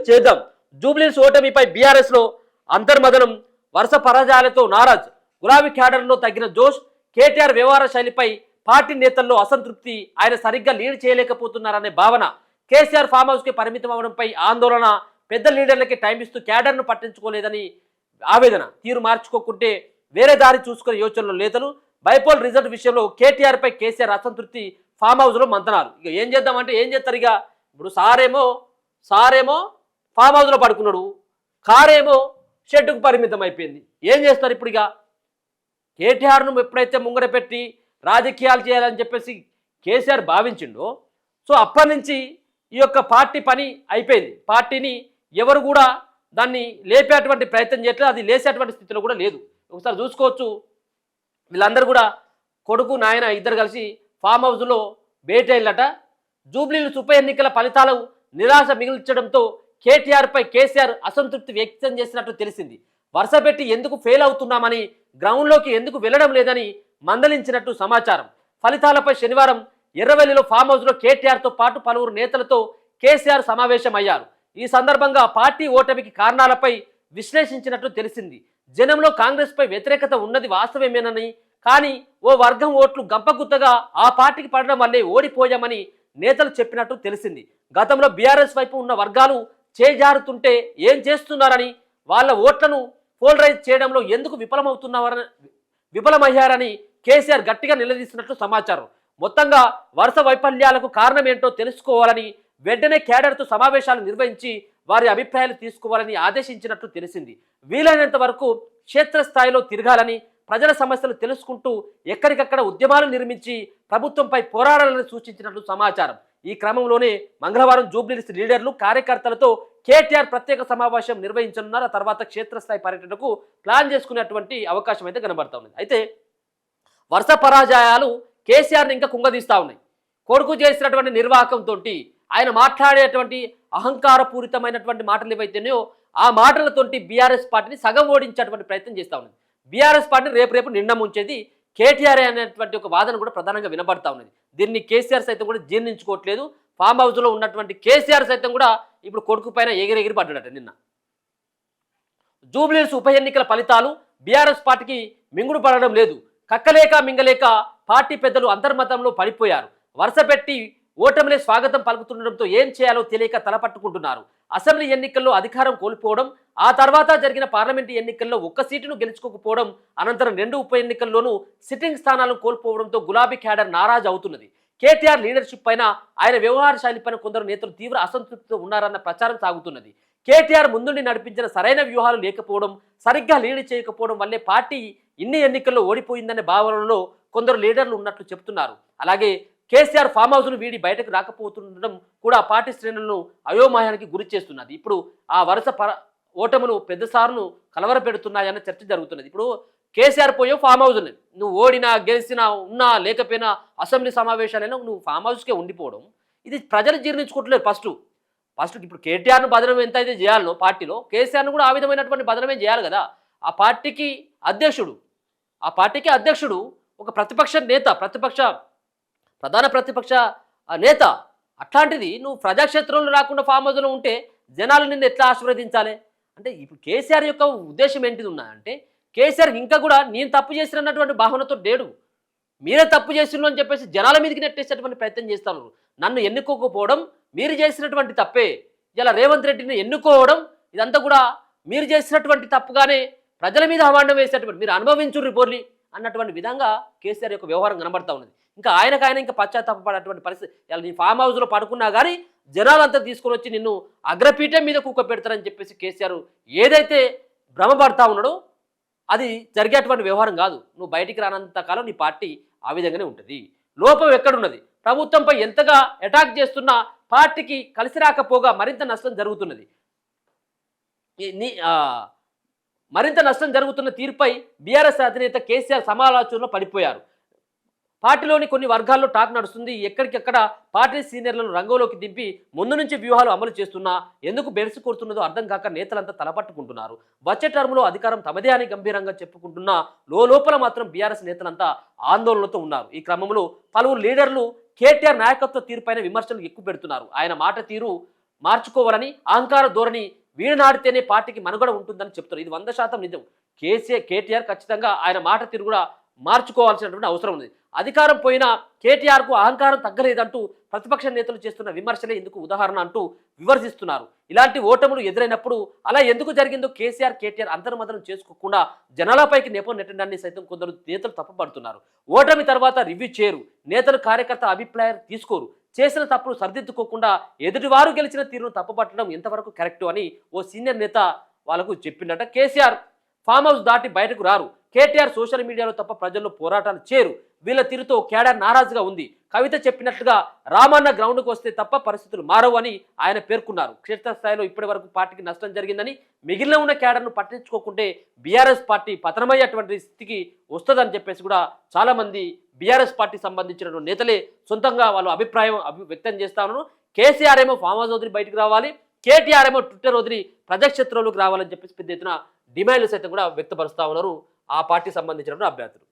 చేద్దాం జూబ్లీహిల్స్ ఓటమిపై బీఆర్ఎస్ లో అంతర్మదనం, వరుస పరాజయాలతో నారాజ్, గులాబీ క్యాడర్లో తగ్గిన జోష్, కేటీఆర్ వ్యవహార శైలిపై పార్టీ నేతల్లో అసంతృప్తి, ఆయన సరిగ్గా లీడ్ చేయలేకపోతున్నారనే భావన, కేసీఆర్ ఫామ్ హౌస్ కి పరిమితం అవడంపై ఆందోళన, పెద్ద లీడర్లకి టైం ఇస్తూ క్యాడర్ను పట్టించుకోలేదని ఆవేదన, తీరు మార్చుకోకుంటే వేరే దారి చూసుకునే యోచనలో నేతలు, బైపోల్ రిజల్ట్ విషయంలో కేటీఆర్ పై కేసీఆర్ అసంతృప్తి, ఫామ్ హౌస్ లో మంతనాలు. ఇక ఏం చేద్దామంటే ఏం చేస్తారు? ఇక ఇప్పుడు సారేమో ఫామ్ హౌస్ లో పడుకున్నాడు, కారేమో షెడ్డుకు పరిమితం అయిపోయింది. ఏం చేస్తారు ఇప్పుడు? ఇక కేటీఆర్ను ఎప్పుడైతే ముంగర పెట్టి రాజకీయాలు చేయాలని చెప్పేసి కేసీఆర్ భావించిండో, సో అప్పటి నుంచి ఈ యొక్క పార్టీ పని అయిపోయింది. పార్టీని ఎవరు కూడా దాన్ని లేపేటువంటి ప్రయత్నం చేయట్లేదు, అది లేసేటువంటి స్థితిలో కూడా లేదు. ఒకసారి చూసుకోవచ్చు, వీళ్ళందరూ కూడా కొడుకు నాయన ఇద్దరు కలిసి ఫామ్ హౌస్లో భేటీలట. జూబ్లీహిల్స్ ఉప ఎన్నికల ఫలితాలు నిరాశ మిగిల్చడంతో కేటీఆర్పై కేసీఆర్ అసంతృప్తి వ్యక్తం చేసినట్టు తెలిసింది. వరుసపెట్టి ఎందుకు ఫెయిల్ అవుతున్నామని, గ్రౌండ్లోకి ఎందుకు వెళ్లడం లేదని మందలించినట్టు సమాచారం. ఫలితాలపై శనివారం ఎర్రవెల్లిలో ఫామ్ హౌస్లో కేటీఆర్తో పాటు పలువురు నేతలతో కేసీఆర్ సమావేశమయ్యారు. ఈ సందర్భంగా పార్టీ ఓటమికి కారణాలపై విశ్లేషించినట్టు తెలిసింది. జనంలో కాంగ్రెస్ పై వ్యతిరేకత ఉన్నది వాస్తవమేనని, కానీ ఓ వర్గం ఓట్లు గంపగుత్తగా ఆ పార్టీకి పడడం వల్లే ఓడిపోయామని నేతలు చెప్పినట్టు తెలిసింది. గతంలో బీఆర్ఎస్ వైపు ఉన్న వర్గాలు చేజారుతుంటే ఏం చేస్తున్నారని, వాళ్ళ ఓట్లను పోలరైజ్ చేయడంలో ఎందుకు విఫలమయ్యారని కేసీఆర్ గట్టిగా నిలదీస్తున్నట్లు సమాచారం. మొత్తంగా వరుస వైఫల్యాలకు కారణం ఏంటో తెలుసుకోవాలని, వెంటనే క్యాడర్తో సమావేశాలు నిర్వహించి వారి అభిప్రాయాలు తీసుకోవాలని ఆదేశించినట్లు తెలిసింది. వీలైనంత వరకు క్షేత్రస్థాయిలో తిరగాలని, ప్రజల సమస్యలు తెలుసుకుంటూ ఎక్కడికక్కడ ఉద్యమాలు నిర్మించి ప్రభుత్వంపై పోరాడాలని సూచించినట్లు సమాచారం. ఈ క్రమంలోనే మంగళవారం జూబ్లీహిల్స్ లీడర్లు, కార్యకర్తలతో కేటీఆర్ ప్రత్యేక సమావేశం నిర్వహించనున్నారు. ఆ తర్వాత క్షేత్రస్థాయి పర్యటనకు ప్లాన్ చేసుకునేటువంటి అవకాశం అయితే కనబడతా ఉంది. అయితే వరుస పరాజయాలు కేసీఆర్ని ఇంకా కుంగదీస్తా ఉన్నాయి. కొడుకు చేసినటువంటి నిర్వాహకంతో ఆయన మాట్లాడేటువంటి అహంకారపూరితమైనటువంటి మాటలు ఏవైతేనో ఆ మాటలతోటి బీఆర్ఎస్ పార్టీని సగం ఓడించేటువంటి ప్రయత్నం చేస్తూ ఉన్నది. బీఆర్ఎస్ పార్టీ రేపు నిండా ముంచేది కేటీఆర్ అనేటువంటి ఒక వాదన కూడా ప్రధానంగా వినబడతా ఉన్నది. దీన్ని కేసీఆర్ సైతం కూడా జీర్ణించుకోవట్లేదు. ఫామ్ హౌస్లో ఉన్నటువంటి కేసీఆర్ సైతం కూడా ఇప్పుడు కొడుకు పైన ఎగిరెగిరి పడ్డాడట. నిన్న జూబ్లీహిల్స్ ఉప ఎన్నికల ఫలితాలు బీఆర్ఎస్ పార్టీకి మింగుడు పడడం లేదు. కక్కలేక మింగలేక పార్టీ పెద్దలు అంతర్మతంలో పడిపోయారు. వరుసపెట్టి ఓటమిలే స్వాగతం పలుకుతుండడంతో ఏం చేయాలో తెలియక తలపట్టుకుంటున్నారు. అసెంబ్లీ ఎన్నికల్లో అధికారం కోల్పోవడం, ఆ తర్వాత జరిగిన పార్లమెంటు ఎన్నికల్లో ఒక్క సీటును గెలుచుకోకపోవడం, అనంతరం 2 ఉప ఎన్నికల్లోనూ సిట్టింగ్ స్థానాలను కోల్పోవడంతో గులాబీ క్యాడర్ నారాజ్ అవుతున్నది. కేటీఆర్ లీడర్షిప్ పైన, ఆయన వ్యవహార శైలి పైన కొందరు నేతలు తీవ్ర అసంతృప్తితో ఉన్నారన్న ప్రచారం సాగుతున్నది. కేటీఆర్ ముందుండి నడిపించిన సరైన వ్యూహాలు లేకపోవడం, సరిగ్గా లీడ్ చేయకపోవడం వల్లే పార్టీ ఇన్ని ఎన్నికల్లో ఓడిపోయిందనే భావనలో కొందరు లీడర్లు ఉన్నట్లు చెబుతున్నారు. అలాగే కేసీఆర్ ఫామ్ హౌస్ను వీడి బయటకు రాకపోతుండడం కూడా పార్టీ శ్రేణులను అయోమయానికి గురి చేస్తున్నది. ఇప్పుడు ఆ వరుస ఓటములు పెద్దసార్ను కలవరపెడుతున్నాయన్న చర్చ జరుగుతున్నది. ఇప్పుడు కేసీఆర్ పోయో ఫామ్ హౌస్ ఉన్నది. నువ్వు ఓడినా గెలిచినా ఉన్నా లేకపోయినా అసెంబ్లీ సమావేశాలైనా నువ్వు ఫామ్ హౌస్కే ఉండిపోవడం, ఇది ప్రజలు జీర్ణించుకోవట్లేదు. ఫస్ట్ ఇప్పుడు కేటీఆర్ను బదనం ఎంత అయితే చేయాలో పార్టీలో, కేసీఆర్ను కూడా ఆ విధమైనటువంటి బదనమే చేయాలి కదా. ఆ పార్టీకి అధ్యక్షుడు ఒక ప్రతిపక్ష నేత, ప్రధాన ప్రతిపక్ష నేత. అట్లాంటిది నువ్వు ప్రజాక్షేత్రంలో రాకుండా ఫామ్ హౌస్లో ఉంటే జనాలు నిన్ను ఎట్లా ఆశీర్వదించాలి? అంటే ఇప్పుడు కేసీఆర్ యొక్క ఉద్దేశం ఏంటిది అంటే, కేసీఆర్ ఇంకా కూడా నేను తప్పు చేసినటువంటి భావనతో లేడు, మీరే తప్పు చేస్తున్నారు అని చెప్పేసి జనాల మీదకి నెట్టేసేటువంటి ప్రయత్నం చేస్తాను. నన్ను ఎన్నుకోకపోవడం మీరు చేసినటువంటి తప్పే, ఇలా రేవంత్ రెడ్డిని ఎన్నుకోవడం ఇదంతా కూడా మీరు చేసినటువంటి తప్పుగానే ప్రజల మీద అవాండం వేసేటువంటి, మీరు అనుభవించుర్రి పోర్లి అన్నటువంటి విధంగా కేసీఆర్ యొక్క వ్యవహారం కనబడతా ఉన్నది. ఇంకా ఆయనకైనా ఇంకా పశ్చాత్తాపపడేటువంటి పరిస్థితి. ఇలా నీ ఫామ్ హౌస్లో పడుకున్నా కానీ జనాలంతా తీసుకొని వచ్చి నిన్ను అగ్రపీఠం మీద కుక్క పెడతారని చెప్పేసి కేసీఆర్ ఏదైతే భ్రమపడతా ఉన్నాడో అది జరిగేటువంటి వ్యవహారం కాదు. నువ్వు బయటికి రానంత కాలం నీ పార్టీ ఆ విధంగానే ఉంటుంది. లోపం ఎక్కడున్నది? ప్రభుత్వంపై ఎంతగా అటాక్ చేస్తున్నా పార్టీకి కలిసి రాకపోగా మరింత నష్టం జరుగుతున్నది. మరింత నష్టం జరుగుతున్న తీరుపై బీఆర్ఎస్ అధినేత కేసీఆర్ సమాలోచనలో పడిపోయారు. పార్టీలోని కొన్ని వర్గాల్లో టాక్ నడుస్తుంది. ఎక్కడికెక్కడ పార్టీ సీనియర్లను రంగంలోకి దింపి ముందు నుంచి వ్యూహాలు అమలు చేస్తున్నా ఎందుకు బెడిసి కొడుతున్నదో అర్థం కాక నేతలంతా తలపట్టుకుంటున్నారు. వచ్చే టర్మ్లో అధికారం తమదే అని గంభీరంగా చెప్పుకుంటున్నా లోపల మాత్రం బీఆర్ఎస్ నేతలంతా ఆందోళనతో ఉన్నారు. ఈ క్రమంలో పలువురు లీడర్లు కేటీఆర్ నాయకత్వ తీరుపైన విమర్శలు ఎక్కువ పెడుతున్నారు. ఆయన మాట తీరు మార్చుకోవాలని అహంకార ధోరణి వీణనాడితేనే పార్టీకి మనుగడ ఉంటుందని చెప్తారు. ఇది 100% నిజం. కేటీఆర్ ఖచ్చితంగా ఆయన మాట తీరు కూడా మార్చుకోవాల్సినటువంటి అవసరం ఉంది. అధికారం పోయినా కేటీఆర్కు అహంకారం తగ్గలేదంటూ ప్రతిపక్ష నేతలు చేస్తున్న విమర్శలే ఇందుకు ఉదాహరణ అంటూ విమర్శిస్తున్నారు. ఇలాంటి ఓటములు ఎదురైనప్పుడు అలా ఎందుకు జరిగిందో కేటీఆర్ అంతర్మదనం చేసుకోకుండా జనాలపైకి నెపం నెట్టడాన్ని సైతం కొందరు నేతలు తప్పుపడుతున్నారు. ఓటమి తర్వాత రివ్యూ చేయరు, నేతలు కార్యకర్త అభిప్రాయాలు తీసుకోరు, చేసిన తప్పులు సరిదిద్దుకోకుండా ఎదుటివారు గెలిచిన తీరును తప్పుపట్టడం ఎంతవరకు కరెక్టు అని ఓ సీనియర్ నేత వాళ్ళకు చెప్పిండట. కేసీఆర్ ఫామ్ హౌస్ దాటి బయటకు రారు, కేటీఆర్ సోషల్ మీడియాలో తప్ప ప్రజల్లో పోరాటాలు చేయరు, వీళ్ళ తీరుతో కేడర్ నారాజుగా ఉంది. కవిత చెప్పినట్లుగా రామన్న గ్రౌండ్కు వస్తే తప్ప పరిస్థితులు మారవు అని ఆయన పేర్కొన్నారు. క్షేత్రస్థాయిలో ఇప్పటి వరకు పార్టీకి నష్టం జరిగిందని, మిగిలిన ఉన్న కేడర్ను పట్టించుకోకుంటే బీఆర్ఎస్ పార్టీ పతనమయ్యేటువంటి స్థితికి వస్తుందని చెప్పేసి కూడా చాలా మంది బీఆర్ఎస్ పార్టీ సంబంధించిన నేతలే సొంతంగా వాళ్ళు అభిప్రాయం వ్యక్తం చేస్తా ఉన్నారు. కేసీఆర్ ఏమో ఫామ్ హౌస్ వదిలి బయటకు రావాలి, కేటీఆర్ ఏమో ట్విట్టర్ వదిలి ప్రజాక్షేత్రంలోకి రావాలని చెప్పేసి పెద్ద ఎత్తున డిమాండ్లు సైతం కూడా వ్యక్తపరుస్తా ఉన్నారు ఆ పార్టీ సంబంధించిన అభ్యర్థులు.